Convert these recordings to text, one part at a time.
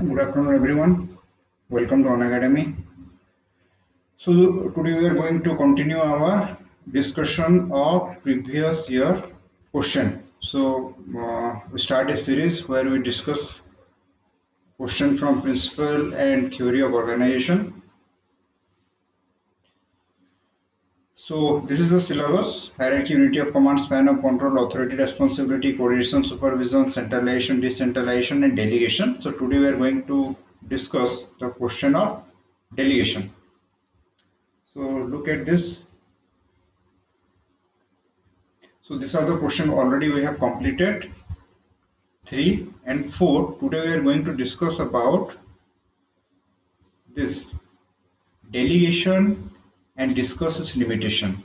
Good afternoon, everyone. Welcome to Unacademy. So today we are going to continue our discussion of previous year question. So we start a series where we discuss question from principle and theory of organization. So this is the syllabus: hierarchy, unity of command, span of control, authority, responsibility, coordination, supervision, centralization, decentralization, and delegation. So today we are going to discuss the question of delegation. So look at this. So these are the questions already we have completed 3 and 4. Today we are going to discuss about this delegation and discuss its limitation.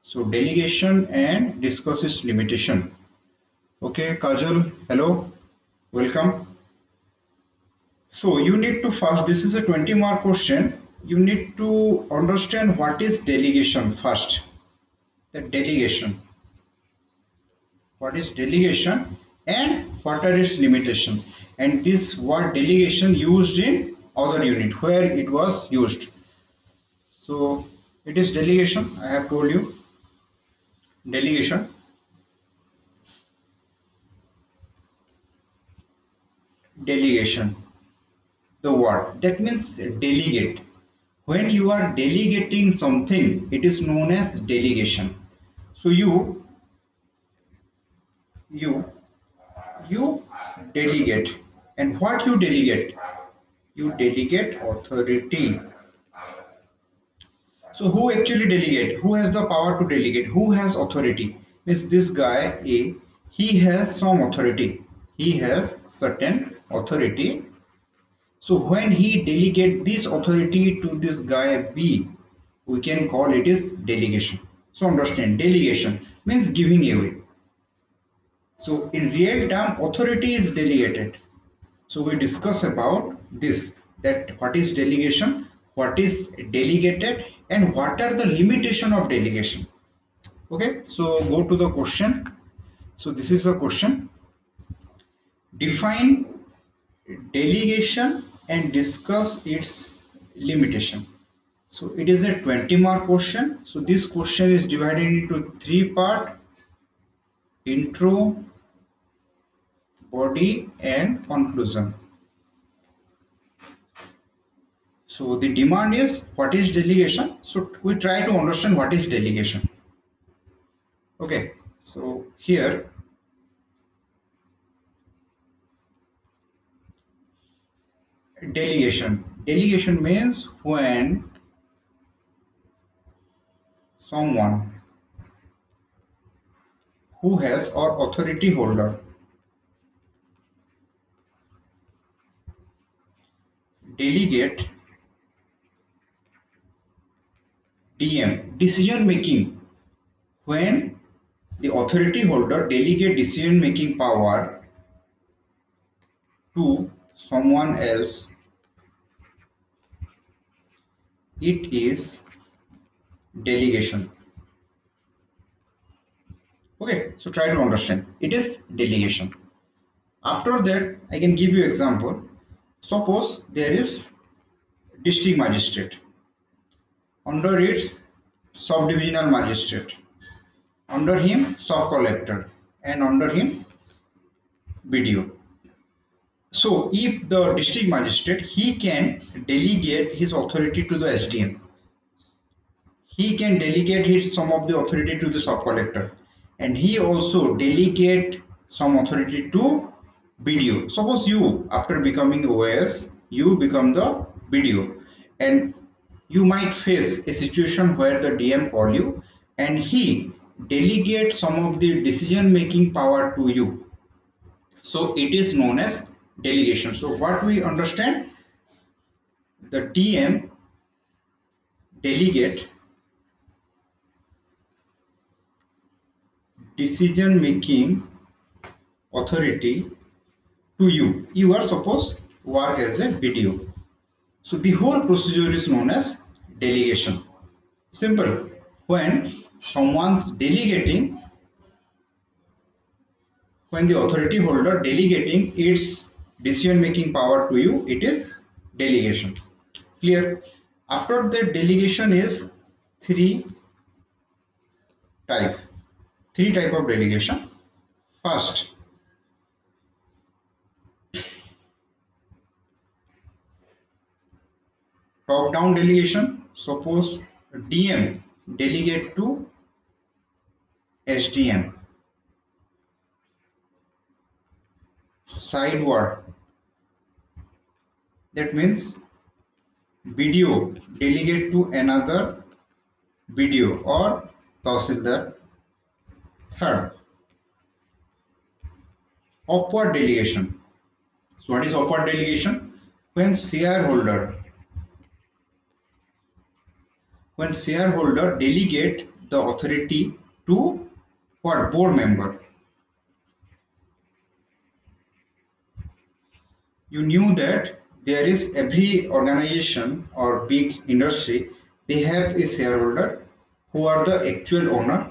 So delegation and discuss its limitation. Okay, Kajal, hello, welcome. So you need to first, this is a 20-mark question. You need to understand what is delegation first. The delegation. What is delegation and what are its limitation? And this word delegation used in other unit where it was used. So it is delegation, I have told you. Delegation. Delegation. The word that means delegate. When you are delegating something, it is known as delegation. So you delegate, and what you delegate? You delegate authority. So who actually delegate? Who has the power to delegate? Who has authority? Means this guy A, he has some authority. He has certain authority. So when he delegate this authority to this guy B, we can call it is delegation. So understand, delegation means giving away. So in real term, authority is delegated. So we discuss about this, that what is delegation, what is delegated, and what are the limitation of delegation. Okay, so go to the question. So this is a question. Define delegation and discuss its limitation. So it is a 20-mark question. So this question is divided into 3 parts: intro, body, and conclusion. So the demand is what is delegation. So we try to understand what is delegation. Okay, so here delegation. Delegation means when someone who has or authority holder delegate DM, decision making. When the authority holder delegate decision making power to someone else, it is delegation. Okay, so try to understand. It is delegation. After that, I can give you example. Suppose there is district magistrate. Under it, sub-divisional magistrate. Under him, sub-collector. And under him, BDO. So if the district magistrate, he can delegate his authority to the SDM. He can delegate some of the authority to the sub-collector. And he also delegate some authority to BDO. Suppose you, after becoming OS, you become the BDO. And you might face a situation where the DM call you and he delegates some of the decision making power to you. So it is known as delegation. So what we understand, the DM delegate decision making authority to you. You are supposed to work as a BDO. So the whole procedure is known as delegation. Simple. When someone's delegating, when the authority holder delegating its decision making power to you, it is delegation. Clear? After that, delegation is three type of delegation. First, top down delegation. Suppose DM delegate to SDM. Sideward, that means BDO delegate to another BDO or Tahsildar. Third, upward delegation. So what is upward delegation? When shareholder delegate the authority to what? Board member. You knew that there is every organization or big industry, they have a shareholder who are the actual owner,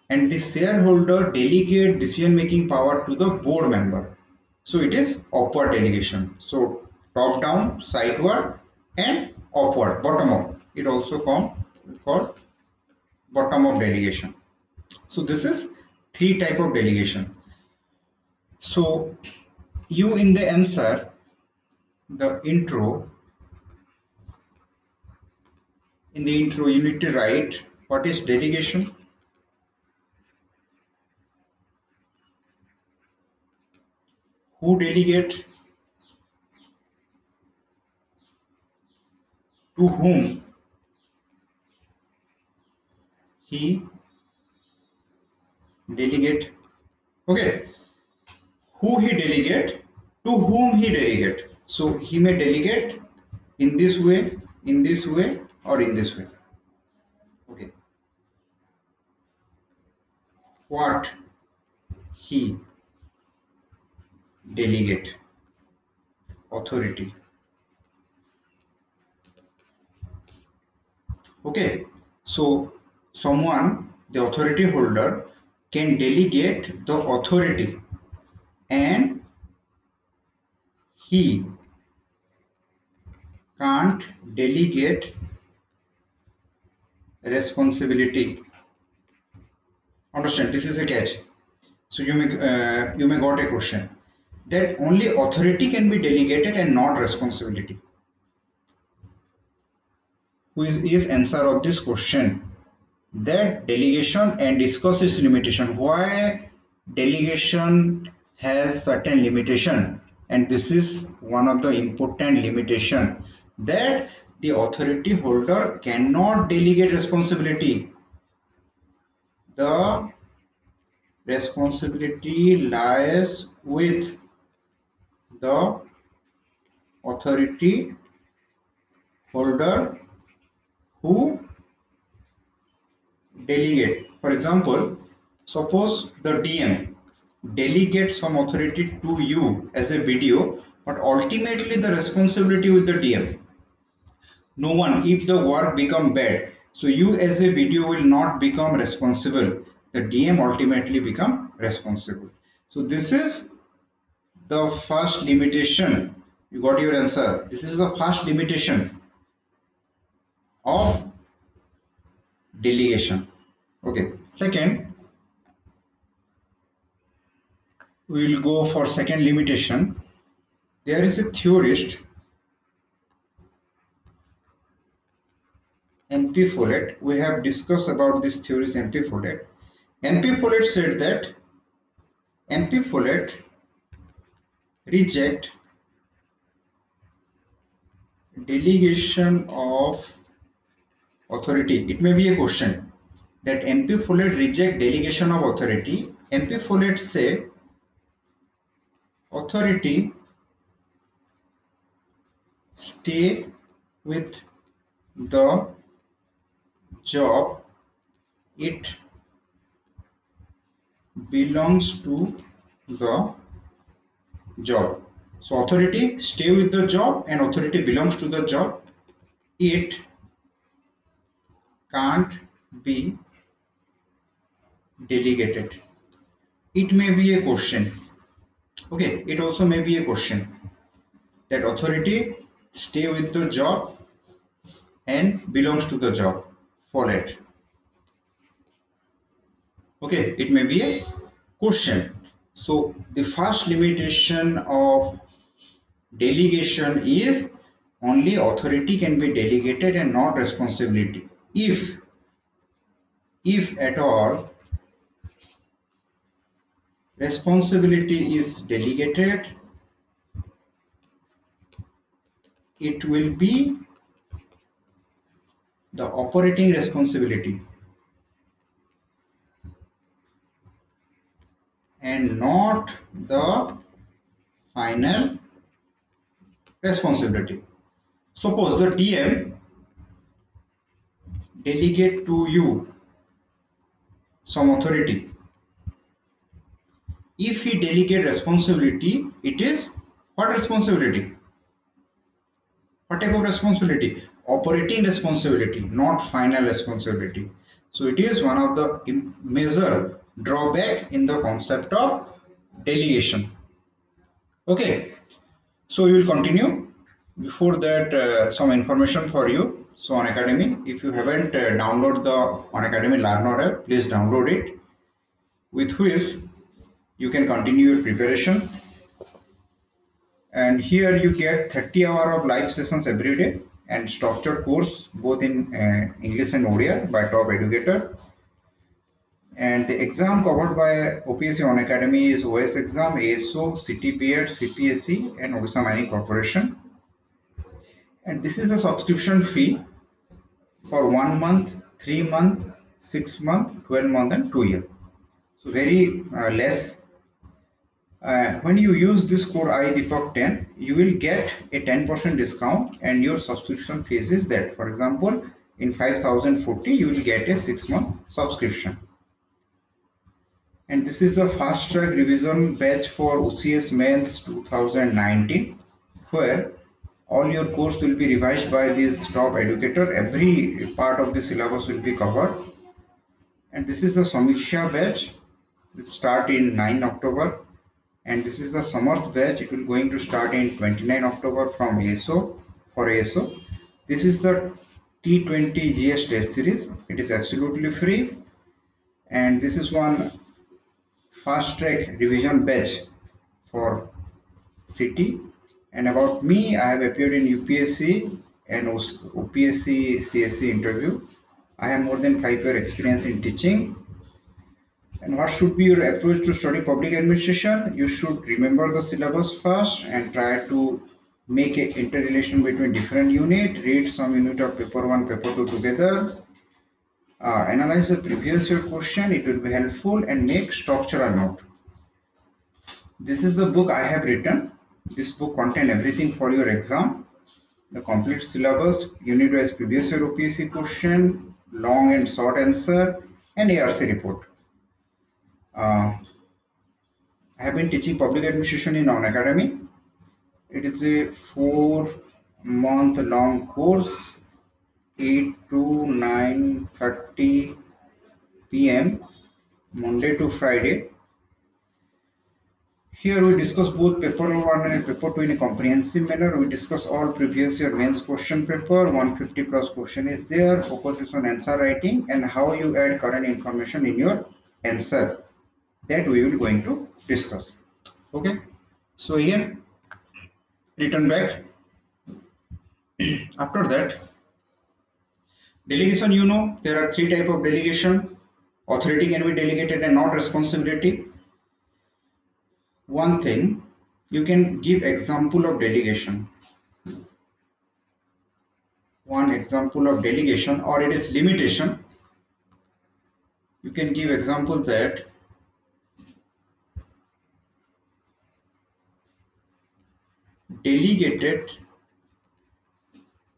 and the shareholder delegate decision making power to the board member. So it is upward delegation. So top down, sideward, and upward, bottom up. It also called bottom up delegation. So this is three type of delegation. So you in the answer, the intro, in the intro you need to write what is delegation, who delegate, to whom he delegate. Okay, who he delegate, to whom he delegate. So he may delegate in this way, or in this way. Okay, what he delegate, authority. Okay, so someone, the authority holder, can delegate the authority, and he can't delegate responsibility. Understand, this is a catch. So you may got a question that only authority can be delegated and not responsibility. Who is answer of this question? That delegation, and discuss its limitation. Why delegation has certain limitation, and this is one of the important limitation, that the authority holder cannot delegate responsibility. The responsibility lies with the authority holder who delegate. For example, suppose the DM delegate some authority to you as a BDO, but ultimately the responsibility with the DM. No one, if the work become bad, so you as a BDO will not become responsible. The DM ultimately become responsible. So this is the first limitation. You got your answer. This is the first limitation of delegation. Okay, second, we will go for second limitation. There is a theorist, MP Follett. We have discussed about this theorist MP Follett. MP Follett said that MP Follett reject delegation of authority. It may be a question that MP Follett reject delegation of authority. MP Follett say authority stay with the job it belongs to the job. So authority stay with the job and authority belongs to the job. It can't be delegated. It may be a question. Okay, it also may be a question. that authority stay with the job and belongs to the job. Follow it. Okay, it may be a question. So the first limitation of delegation is only authority can be delegated and not responsibility. If at all responsibility is delegated, it will be the operating responsibility and not the final responsibility. Suppose the DM delegate to you some authority. If he delegate responsibility, it is what responsibility? What type of responsibility? Operating responsibility, not final responsibility. So it is one of the major drawback in the concept of delegation. Okay, so we will continue. Before that, some information for you. So Unacademy, if you haven't downloaded the Unacademy Learner app, please download it, with which you can continue your preparation. And here you get 30 hours of live sessions every day and structured course both in English and Odia by top educator. And the exam covered by OPSC Unacademy is OS exam, ASO, CT B.Ed, CPSC and Odisha Mining Corporation. And this is the subscription fee for 1 month, 3 month, 6 month, 12 month and 2 year. So very less. When you use this code IDeepak10, you will get a 10% discount and your subscription fees is that. For example, in 5040 you will get a 6-month subscription. And this is the fast track revision batch for OCS Mains 2019, where all your course will be revised by this top educator. Every part of the syllabus will be covered. And this is the Samiksha batch, which start in 9 October. And this is the Samarth batch. It will going to start in 29 October from ASO for ASO. This is the T20 GS test series. It is absolutely free. And this is one fast track revision batch for CT. And about me, I have appeared in UPSC and OPSC CSC interview. I have more than 5 years experience in teaching. And what should be your approach to study public administration? You should remember the syllabus first and try to make an interrelation between different units. Read some unit of paper 1, paper 2 together. Analyze the previous year question. It will be helpful, and make structural note. This is the book I have written. This book contains everything for your exam. The complete syllabus, unit wise previous year OPSC question, long and short answer, and ARC report. I have been teaching public administration in Unacademy. It is a 4-month long course, 8 to 9:30 p.m. Monday to Friday. Here we discuss both paper 1 and paper 2 in a comprehensive manner. We discuss all previous year mains question paper. 150 plus question is there. Focus is on answer writing and how you add current information in your answer. That we will going to discuss. Okay, so again return back. After that, delegation, you know there are 3 types of delegation. Authority can be delegated and not responsibility. One thing, you can give example of delegation. One example of delegation, or it is limitation. You can give example that delegated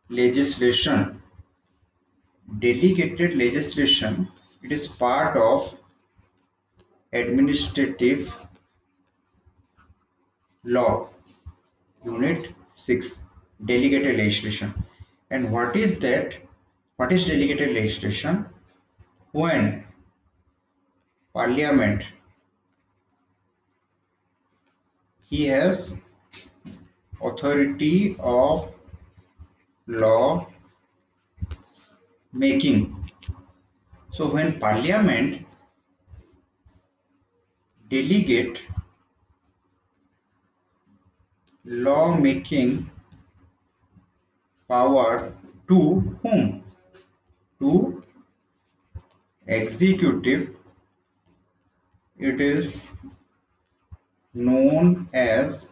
legislation. Delegated legislation, it is part of administrative law, unit 6, delegated legislation. And what is that? What is delegated legislation? When Parliament, he has authority of law making. So when Parliament delegate law making power to whom? To executive, it is known as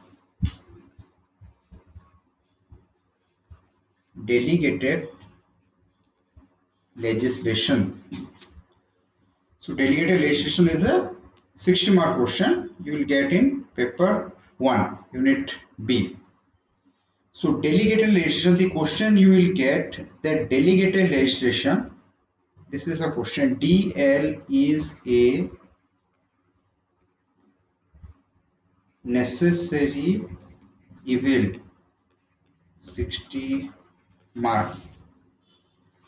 delegated legislation. So delegated legislation is a 60-mark question you will get in paper 1 unit B. So delegated legislation, the question you will get that delegated legislation, this is a question, DL is a necessary evil, 60 marks.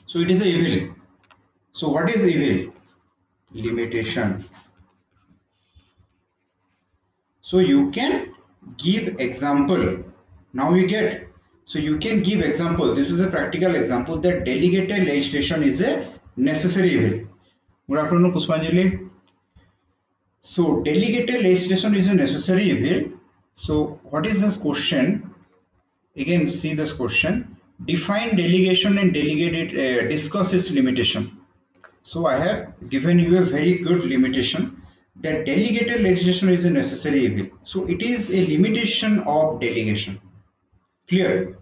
So it is a evil. So what is evil? Limitation. So you can give example. Now you get. So you can give example. This is a practical example that delegated legislation is a necessary evil. Good afternoon, Puspanjali. So delegated legislation is a necessary evil. So what is this question? Again, see this question. Define delegation and delegated. Discuss its limitation. So I have given you a very good limitation that delegated legislation is a necessary evil. So it is a limitation of delegation. Clear?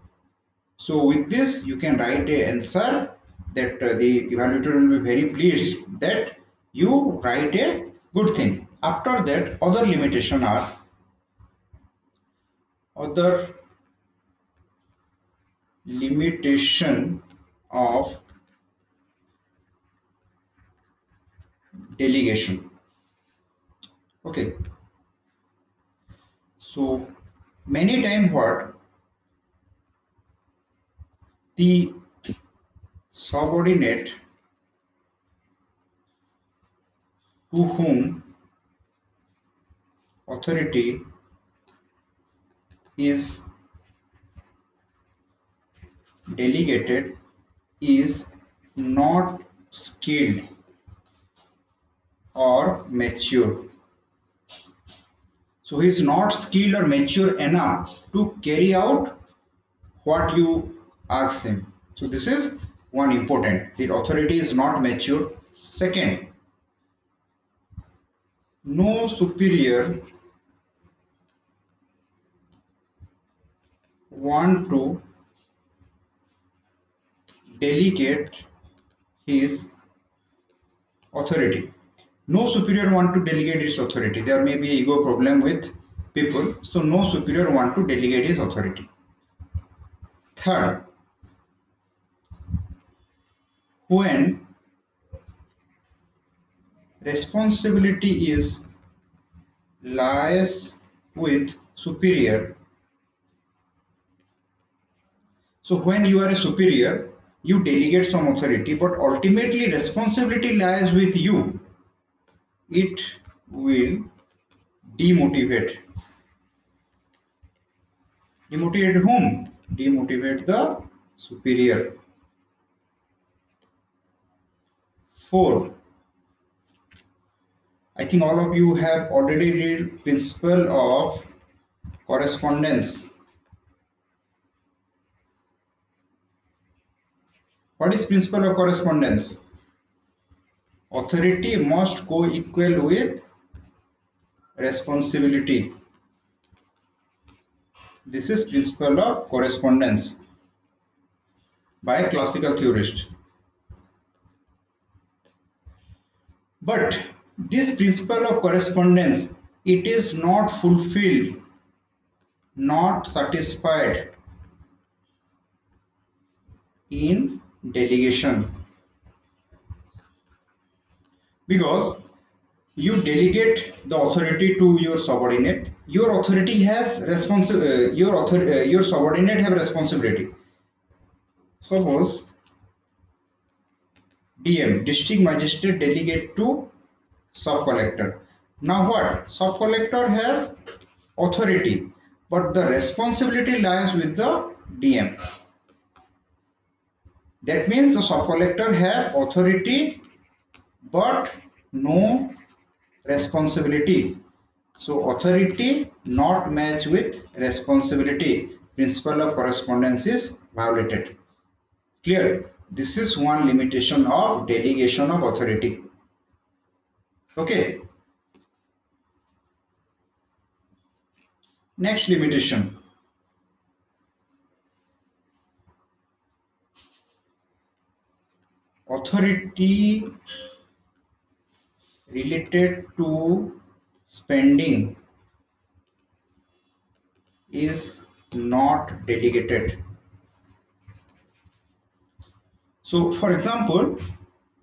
So with this you can write a answer that the evaluator will be very pleased that you write a good thing. After that, other limitation are other limitation of delegation. Okay. So many times what the subordinate to whom authority is delegated is not skilled or mature. So he is not skilled or mature enough to carry out what you ask him. So this is one important. The authority is not mature. Second, no superior want to delegate his authority. No superior want to delegate his authority. There may be an ego problem with people. So no superior want to delegate his authority. Third, when responsibility is lies with superior. So when you are a superior, you delegate some authority, but ultimately responsibility lies with you. It will demotivate. Demotivate whom? Demotivate the superior. 4. I think all of you have already read principle of correspondence. What is principle of correspondence? Authority must co-equal with responsibility. This is principle of correspondence by a classical theorist. But this principle of correspondence, it is not fulfilled, not satisfied in delegation, because you delegate the authority to your subordinate. Your authority has your subordinate have responsibility. Suppose DM, district magistrate, delegate to sub collector. Now what? Sub collector has authority, but the responsibility lies with the DM. That means the sub-collector have authority but no responsibility. So authority not match with responsibility. Principle of correspondence is violated. Clear? This is one limitation of delegation of authority. Okay. Next limitation. Authority related to spending is not delegated. So for example,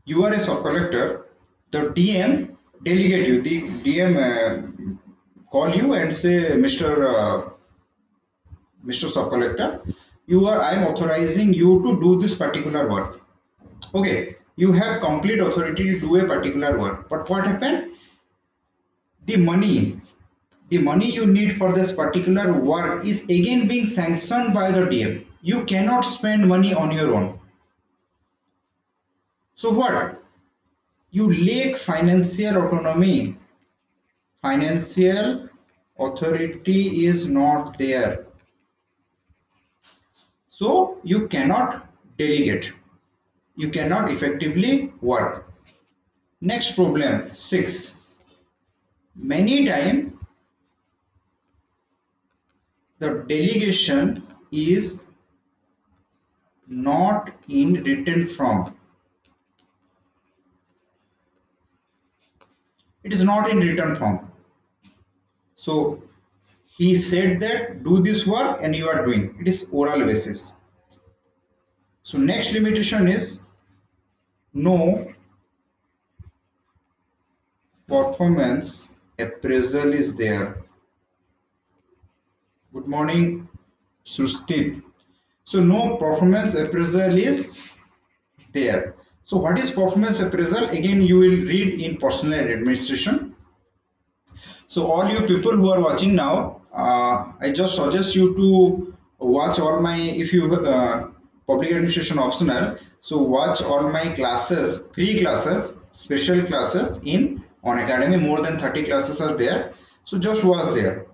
you are a sub-collector, the DM delegate you, the DM call you and say, Mr. Sub-collector, I am authorizing you to do this particular work. Okay, you have complete authority to do a particular work, but what happened? The money you need for this particular work is again being sanctioned by the DM. You cannot spend money on your own. So what? You lack financial autonomy. Financial authority is not there. So you cannot delegate. You cannot effectively work. Next problem 6. Many times the delegation is not in written form. It is not in written form. So he said that do this work and you are doing. It is oral basis. So next limitation is no performance appraisal is there. Good morning, Sustit. So no performance appraisal is there. So what is performance appraisal? Again, you will read in personal administration. So all you people who are watching now, I just suggest you to watch all my, if you public administration optional, so watch all my classes, free classes, special classes in Unacademy. More than 30 classes are there. So just watch there.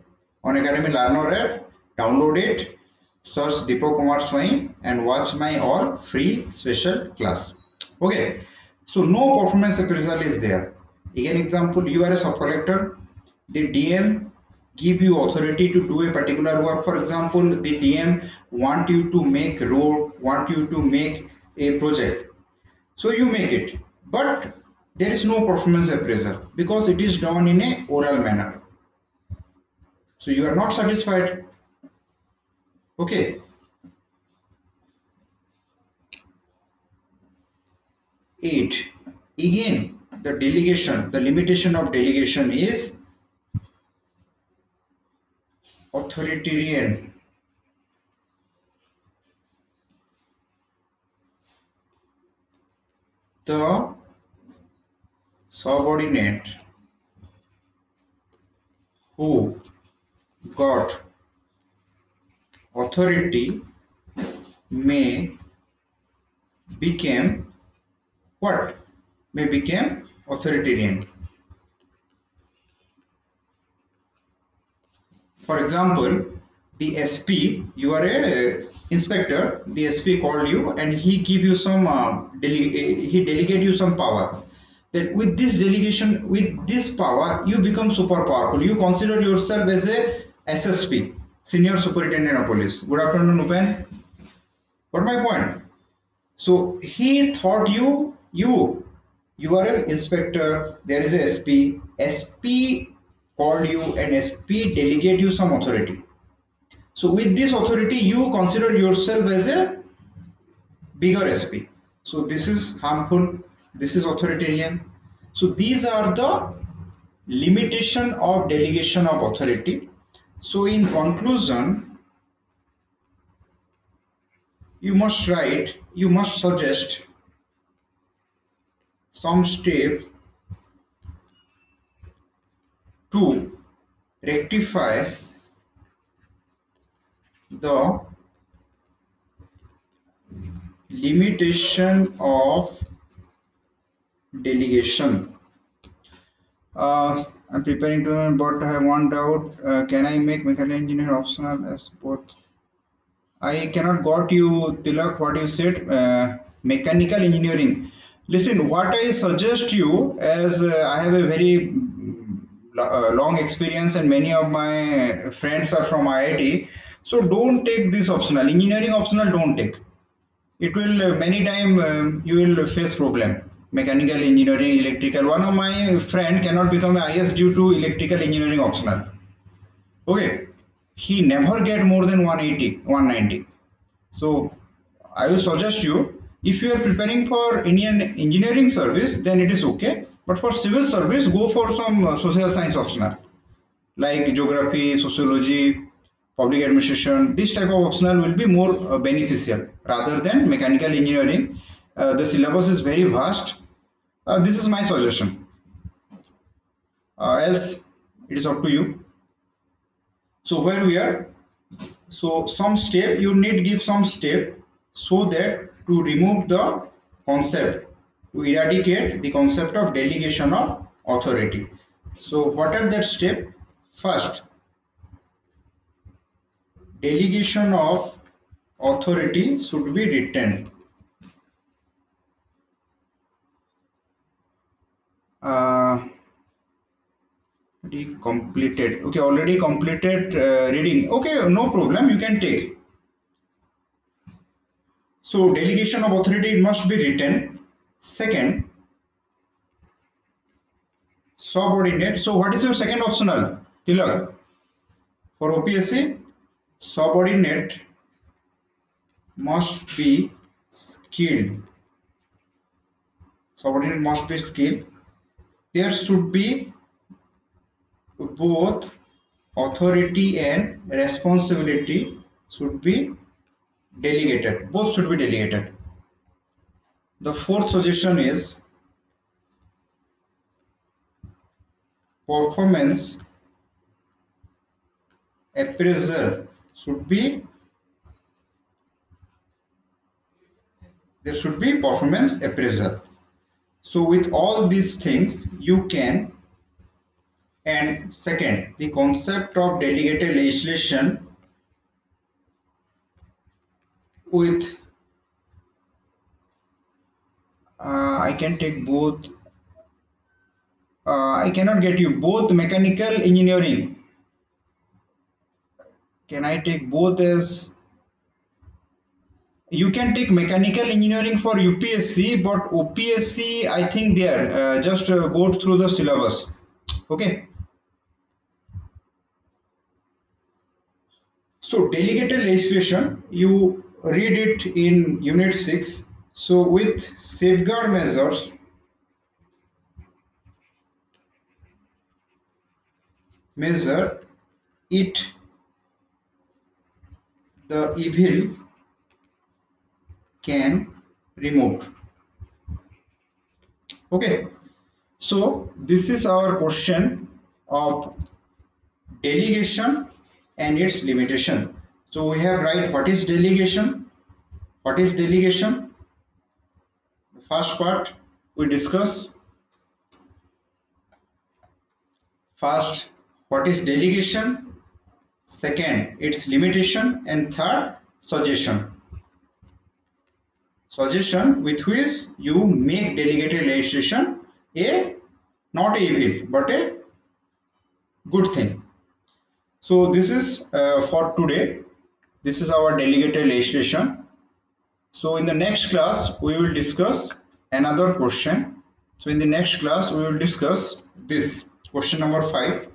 Unacademy Learner app, download it, search Deepak Kumar Swain and watch my all free special class. Okay, so no performance appraisal is there. Again example, you are a sub-collector, the DM give you authority to do a particular work. For example, the DM want you to make road, want you to make a project. So you make it, but there is no performance appraisal because it is done in a oral manner. So you are not satisfied. Okay. 8. Again, the delegation, the limitation of delegation is authoritarian. The subordinate who got authority may become what? May become authoritarian. For example, the SP, you are a inspector, the SP called you and he give you some he delegate you some power. That with this delegation, with this power, you become super powerful. You consider yourself as a SSP, Senior Superintendent of Police. Good afternoon, Upen. What my point? So he thought you are an inspector, there is a SP. SP called you and SP delegate you some authority. So with this authority, you consider yourself as a bigger SP. So this is harmful. This is authoritarian. So these are the limitation of delegation of authority. So in conclusion, you must write, you must suggest some step to rectify the limitation of delegation. I'm preparing to, but I have one doubt. Can I make mechanical engineer optional as both? I cannot got you, Tilak, what you said. Mechanical engineering. Listen, what I suggest you, as I have a very long experience and many of my friends are from IIT, so don't take this optional. Engineering optional, don't take. It will many time you will face problem. Mechanical engineering, electrical. One of my friend cannot become a IS due to electrical engineering optional. Okay, he never get more than 180, 190. So I will suggest you, if you are preparing for Indian engineering service, then it is okay. But for civil service, go for some social science optional like geography, sociology, public administration. This type of optional will be more beneficial rather than mechanical engineering. The syllabus is very vast. This is my suggestion. Else, it is up to you. So where we are, so some step you need give some step so that to remove the concept, to eradicate the concept of delegation of authority. So what are that step? First, delegation of authority should be written. Completed. Okay, already completed reading. Okay, no problem, you can take. So delegation of authority must be written. Second, subordinate. So what is your second optional, Tilak? For OPSC, subordinate must be skilled. Subordinate must be skilled. There should be both authority and responsibility should be delegated. Both should be delegated. The fourth suggestion is performance appraisal should be, there should be performance appraisal. So with all these things you can. And second, the concept of delegated legislation with I can take both. I cannot get you both mechanical engineering. Can I take both as? You can take mechanical engineering for UPSC, but OPSC I think there just go through the syllabus. Okay. So delegated legislation, you read it in Unit 6. So with safeguard measures, measure it the evil can remove. Okay, so this is our question of delegation and its limitation. So we have write what is delegation. What is delegation? The first part we discuss. First, what is delegation? Second, its limitation, and third, suggestion. Suggestion with which you make delegated legislation a not a evil but a good thing. So this is for today. This is our delegated legislation. So in the next class we will discuss another question. So in the next class we will discuss this question number 5.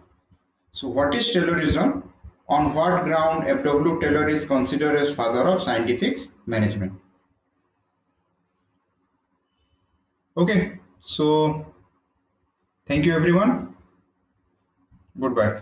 So what is Taylorism? On what ground F.W. Taylor is considered as father of scientific management? Okay, so thank you everyone. Goodbye.